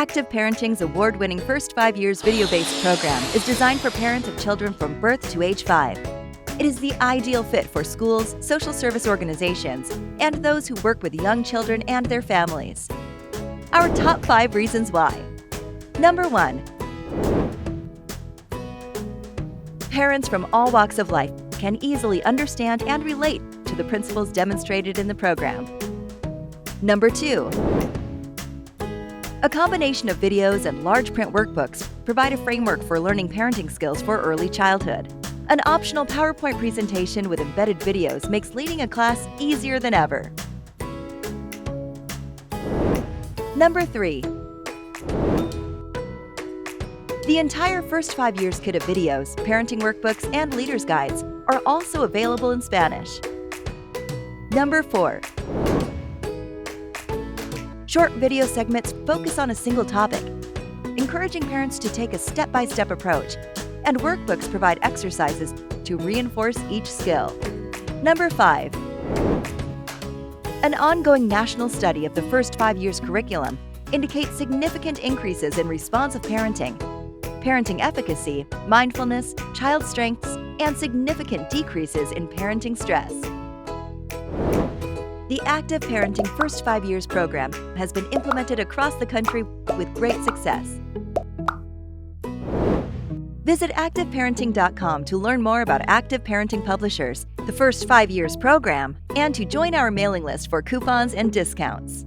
Active Parenting's award-winning First 5 Years video-based program is designed for parents of children from birth to age 5. It is the ideal fit for schools, social service organizations, and those who work with young children and their families. Our top 5 reasons why. Number 1. Parents from all walks of life can easily understand and relate to the principles demonstrated in the program. Number 2. A combination of videos and large print workbooks provide a framework for learning parenting skills for early childhood. An optional PowerPoint presentation with embedded videos makes leading a class easier than ever. Number 3. The entire First 5 Years kit of videos, parenting workbooks, and leaders' guides are also available in Spanish. Number 4. Short video segments focus on a single topic, encouraging parents to take a step-by-step approach, and workbooks provide exercises to reinforce each skill. Number 5. An ongoing national study of the First 5 Years curriculum indicates significant increases in responsive parenting, parenting efficacy, mindfulness, child strengths, and significant decreases in parenting stress. The Active Parenting First 5 Years program has been implemented across the country with great success. Visit activeparenting.com to learn more about Active Parenting Publishers, the First 5 Years program, and to join our mailing list for coupons and discounts.